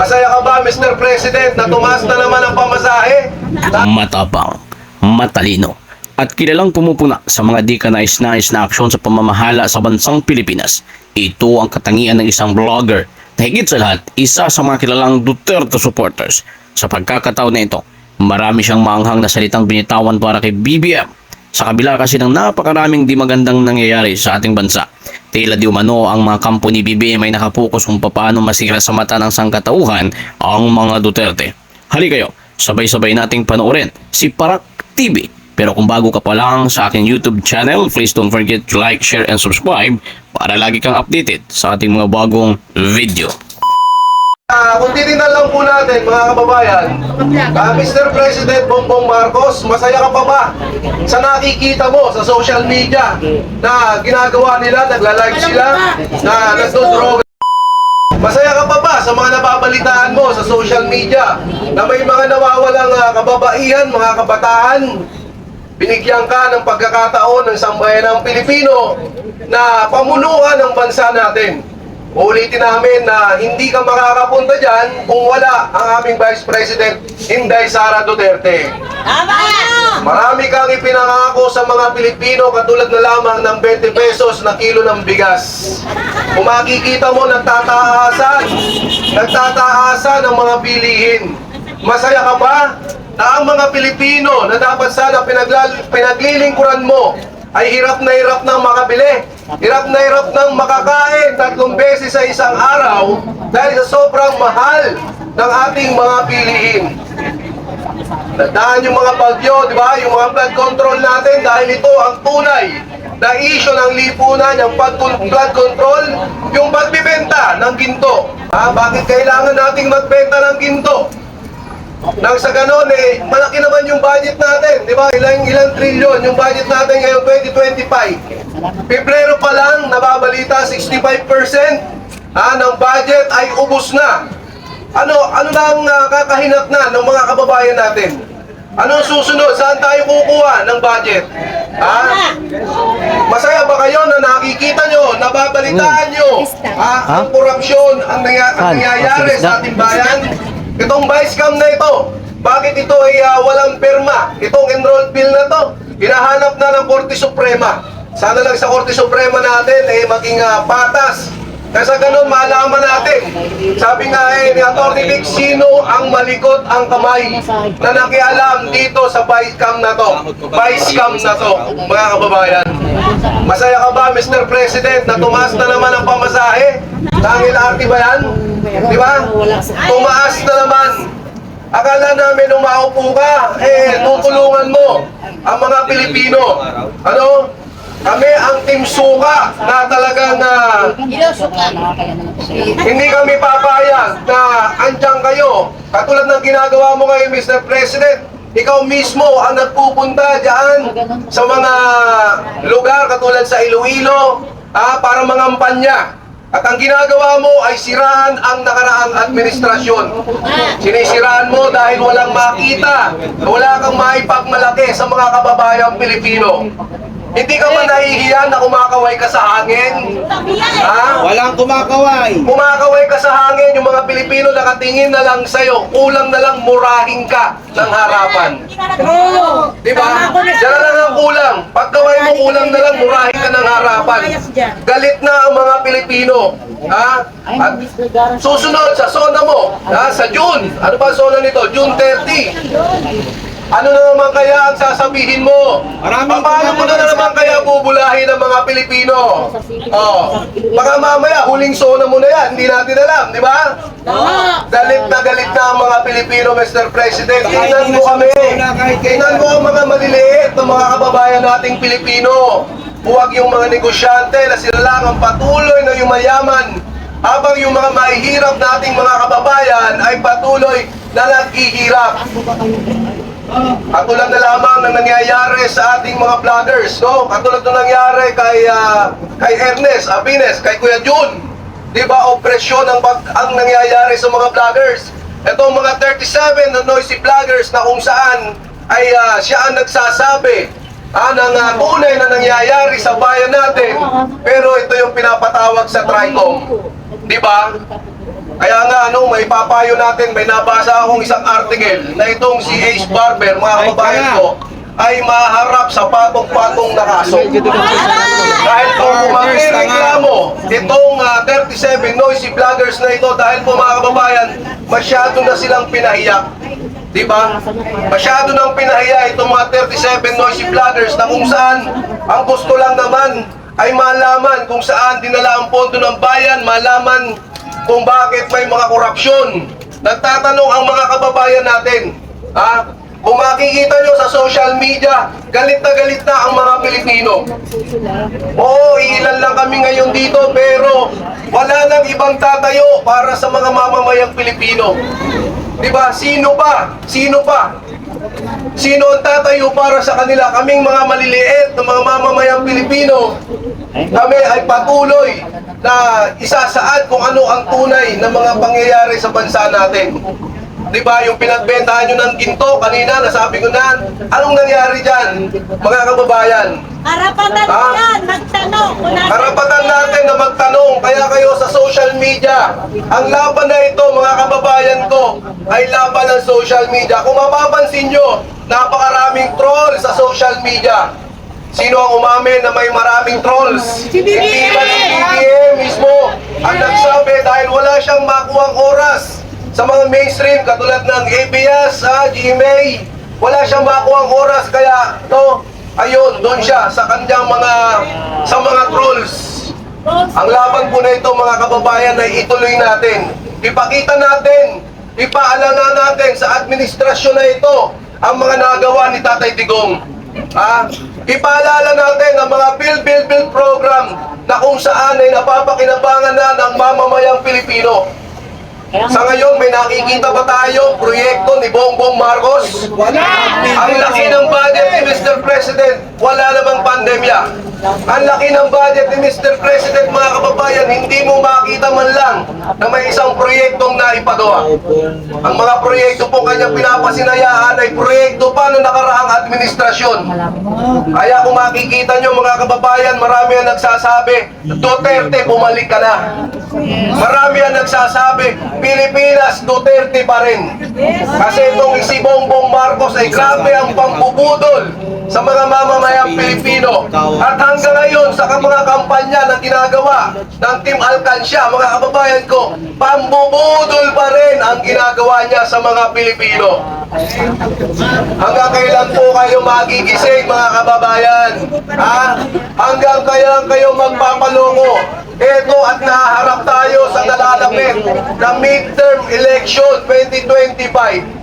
Masaya ka ba, Mr. President, na tumaas na naman ang pamasahe? Matapang, matalino, at kilalang pumupuna sa mga di kanais-nais na aksyon sa pamamahala sa bansang Pilipinas. Ito ang katangian ng isang vlogger na higit sa lahat, isa sa mga kilalang Duterte supporters. Sa pagkakataon na ito, marami siyang maanghang na salitang binitawan para kay BBM. Sa kabila kasi ng napakaraming di magandang nangyayari sa ating bansa. Tila di umano ang mga kampo ni BBM ay nakapokus kung paano masira sa mata ng sangkatauhan ang mga Duterte. Hali kayo, sabay-sabay nating panoorin si Parak TV. Pero kung bago ka pa lang sa aking YouTube channel, please don't forget to like, share, and subscribe para lagi kang updated sa ating mga bagong video. Kung titignan lang po natin, mga kababayan, Mr. President Bongbong Marcos, masaya ka pa ba sa nakikita mo sa social media na ginagawa nila, nagla-live sila, na nagdodroga? Masaya ka pa ba sa mga nababalitaan mo sa social media na may mga nawawalang kababaihan, mga kabataan? Binigyan ka ng pagkakataon ng sambayanang Pilipino na pamunuan ng bansa natin. Ulitin namin na hindi ka makakapunta dyan kung wala ang aming Vice President, Inday Sara Duterte. Marami kang ipinangako sa mga Pilipino katulad na lamang ng 20 pesos na kilo ng bigas. Kung makikita mo, nagtataasan ang mga bilihin. Masaya ka ba na ang mga Pilipino na dapat sana pinaglilingkuran mo ay hirap na makabili? Hirap nang makakain 3 beses sa isang araw dahil sa sobrang mahal ng ating mga bilihin. Tandaan yung mga bagyo, di ba? Yung mga flood control natin dahil ito ang tunay na issue ng lipunan, yung flood control, yung pagbibenta ng ginto. Bakit kailangan nating magbenta ng ginto? Nang sa ganon, malaki naman yung budget natin, di ba? Ilang trilyon yung budget natin ngayong 2025. Pebrero pa lang, nababalita, 65% ng budget ay ubos na. Ano na ang kakahinat na ng mga kababayan natin? Ano susunod? Saan tayo kukuha ng budget? Masaya ba kayo na nakikita nyo, nababalitaan nyo ang korupsyon, ang nangyayari sa ating bayan? Itong vice cam na ito, bakit ito ay walang perma? Itong enrolled bill na to, hinahanap na ng Korte Suprema. Sana lang sa Korte Suprema natin maging patas. Kaya ganun malaman natin. Sabi nga ni Atty. Vic, sino ang malikot ang kamay na nakialam dito sa vice cam na to? Vice cam na to, mga kababayan. Masaya ka ba, Mr. President, na tumaas na naman ang pamasahe? Dahil LRT ba yan? Di ba? Tumaas na naman. Akala namin nung maupo ka, tutulungan mo ang mga Pilipino. Ano? Kami ang Team Suka na talagang hindi kami papayag na andyan kayo. Katulad ng ginagawa mo ngayon, Mr. President, ikaw mismo ang nagpupunta dyan sa mga lugar katulad sa Iloilo para mangampanya. At ang ginagawa mo ay siraan ang nakaraang administrasyon. Sinisiraan mo dahil walang makita, wala kang maipagmalaki sa mga kababayang Pilipino. Hindi ka man nahihiyan na kumakaway ka sa hangin? Walang kumakaway. Kumakaway ka sa hangin, yung mga Pilipino nakatingin na lang sa'yo, kulang na lang murahin ka ng harapan. Diba? Diyan na lang ang kulang. Pagkaway mo, kulang na lang murahin ka ng harapan. Galit na ang mga Pilipino. At susunod sa zona mo, sa June. Ano ba zona nito? June 30. Ano na naman kaya ang sasabihin mo? Paano mo na naman kaya bubulahin ang mga Pilipino? Baka mamaya, huling zona mo na yan, hindi natin alam, di ba? Galit na ang mga Pilipino, Mr. President. Tingnan mo kami. Tingnan mo ang mga maliliit na mga kababayan nating Pilipino. Huwag yung mga negosyante na sila lang ang patuloy na yumayaman. Habang yung mga mahihirap nating mga kababayan ay patuloy na naghihirap. Katulad na lamang ng nangyayari sa ating mga vloggers, no? Katulad ng nangyari kay Ernest Abines, kay Kuya Jun. Di ba, opresyon ang nangyayari sa mga vloggers. Itong mga 37 na noisy vloggers na kung saan ay siya ang nagsasabi ng tunay na nangyayari sa bayan natin. Pero ito yung pinapatawag sa TRICOM. Di ba? Kaya nga, may papayo natin, may nabasa akong isang article na itong si Ace Barber, mga kababayan ko, ay maharap sa patong-patong na kaso. Dahil po magreklamo itong 37 noisy vloggers na ito, dahil po mga kababayan, masyado na silang pinahiyak. Diba? Masyado nang pinahiya itong mga 37 noisy vloggers na kung saan ang gusto lang naman ay malaman kung saan dinala ang pondo ng bayan, malaman kung bakit may mga korupsyon. Nagtatanong ang mga kababayan natin, kung makikita nyo sa social media, galit na ang mga Pilipino. Oo, ilan lang kami ngayon dito, pero wala nang ibang tatayo para sa mga mamamayang Pilipino. Diba? Sino pa? Sino pa? Sino ang tatayo para sa kanila? Kaming mga maliliit na mga mamamayang Pilipino, kami ay patuloy na isasaad kung ano ang tunay na mga pangyayari sa bansa natin. Diba, yung pinagbentahan nyo ng ginto kanina, nasabi ko na, anong nangyari dyan, mga kababayan? Karapatan mo yan, magtanong. Karapatan natin na magtanong, kaya kayo sa social media. Ang laban na ito, mga kababayan ko, ay laban ng social media. Kung mapapansin nyo, napakaraming troll sa social media. Sino ang umamin na may maraming trolls? Hindi ba si BBM mismo ang nagsabi dahil wala siyang makuhang oras sa mga mainstream katulad ng ABS, GMA, wala siyang makuhang oras, kaya ayun, doon siya sa kanyang mga trolls. Ang laban po na ito, mga kababayan, ay ituloy natin. Ipakita natin, ipaalala natin sa administrasyon na ito ang mga nagawa ni Tatay Digong. Ipaalala natin ang mga build program na kung saan ay napapakinabangan na ng mamamayang Pilipino. Sa ngayon, may nakikita ba tayo proyekto ni Bongbong Marcos? Wala! Ang laki ng budget ni Mr. President, wala namang pandemya. Ang laki ng budget ni Mr. President, mga kababayan, hindi mo makita man lang na may isang proyektong naipagawa. Ang mga proyekto po kanyang pinapasinayaan ay proyekto pa ng nakaraang administrasyon. Kaya kung makikita nyo, mga kababayan, marami ang nagsasabi, Duterte, bumalik ka na. Marami ang nagsasabi, Pilipinas, Duterte pa rin. Kasi itong si Bongbong Marcos ay grabe ang pambubudol sa mga mamamayang Pilipino. At hanggang ngayon, sa mga kampanya na ginagawa ng Team Alcancia, mga kababayan ko, pambubudol pa rin ang ginagawa niya sa mga Pilipino. Hanggang kailan po kayo magigising, mga kababayan? Hanggang kailan kayo magpapaloko? Ito at naharap tayo sa nalalapit na midterm election 2025.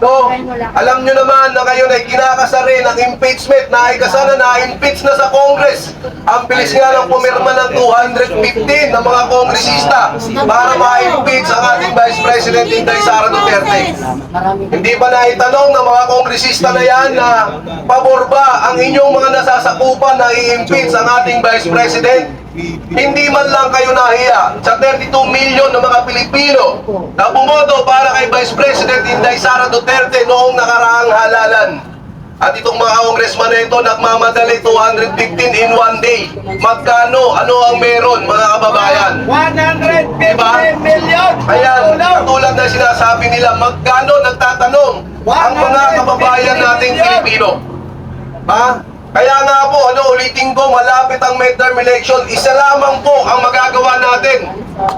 Alam nyo naman na ngayon ay kinakasari ng impeachment na ikasana na-impeach na sa Congress. Ang bilis nga ng pumirma ng 215 na mga kongresista para ma-impeach ang ating Vice President Inday Sara Duterte. Hindi ba naitanong ng mga kongresista na yan na pabor ba ang inyong mga nasasakupan na i-impeach ang ating Vice President? Hindi man lang kayo nahiya sa 32 million ng mga Pilipino na bumoto para kay Vice President Inday Sara Duterte noong nakaraang halalan. At itong mga congressman na ito nagmamadali 215 in one day. Magkano? Ano ang meron, mga kababayan? 150 Diba? million! Ayan, katulad na sinasabi nila, magkano nagtatanong ang mga kababayan nating Pilipino? Kaya nga po, ulitin ko, malapit ang midterm election, isa lamang po ang magagawa natin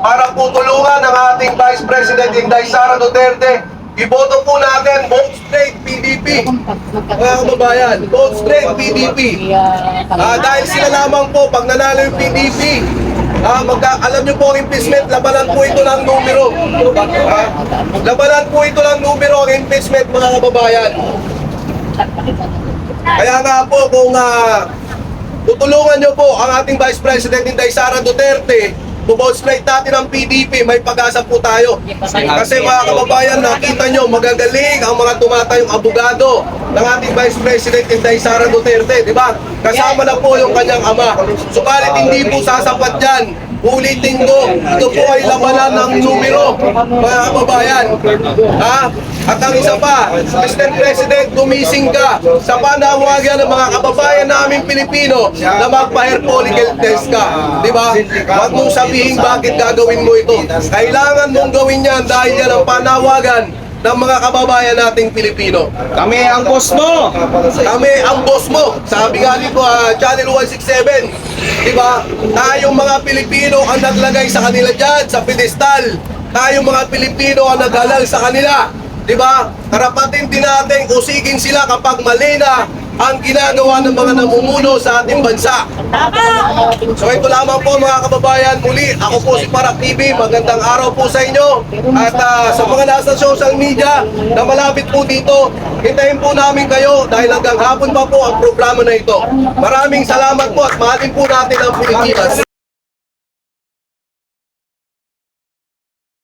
para po tulungan ang ating Vice President Inday Sara Duterte. Iboto po natin, vote straight PDP. Mga kababayan, vote straight PDP. Dahil sila lamang po, pag nanalo yung PDP, alam nyo po ang impeachment, labanan po ito ng numero. Labanan po ito ng numero ang impeachment, mga kababayan. Kaya nga po, kung tutulungan nyo po ang ating Vice President Inday Sara Duterte, bumote straight natin ang PDP, may pag-asa po tayo. Kasi mga kababayan, nakita nyo, magagaling ang mga tumatayong abogado ng ating Vice President Inday Sara Duterte, di ba? Kasama na po yung kanyang ama. Subalit hindi po sasapat dyan Ulitin ko, ito po ay labanan ng numero, mga kababayan. Ha? At ang isa pa, Mr. President, gumising ka sa panawagan ng mga kababayan namin Pilipino na magpa-hair follicle test ka. Di ba? Huwag mong sabihin bakit gagawin mo ito. Kailangan mong gawin yan dahil yan ang panawagan ng mga kababayan nating Pilipino. Kami ang boss mo. Kami ang boss mo. Sabi nga nito, Channel 167. Diba? Tayong mga Pilipino ang naglagay sa kanila dyan, sa pedestal. Tayong mga Pilipino ang naghalal sa kanila. Diba? Karapatin din natin usigin sila kapag mali na ang ginagawa ng mga namumuno sa ating bansa. Tama! So ito lamang po mga kababayan, muli ako po si Parak TV, magandang araw po sa inyo at sa mga nasa social media na malapit po dito, hintayin po namin kayo dahil hanggang hapon pa po ang programa na ito. Maraming salamat po at mahalin po natin ang Pilipinas.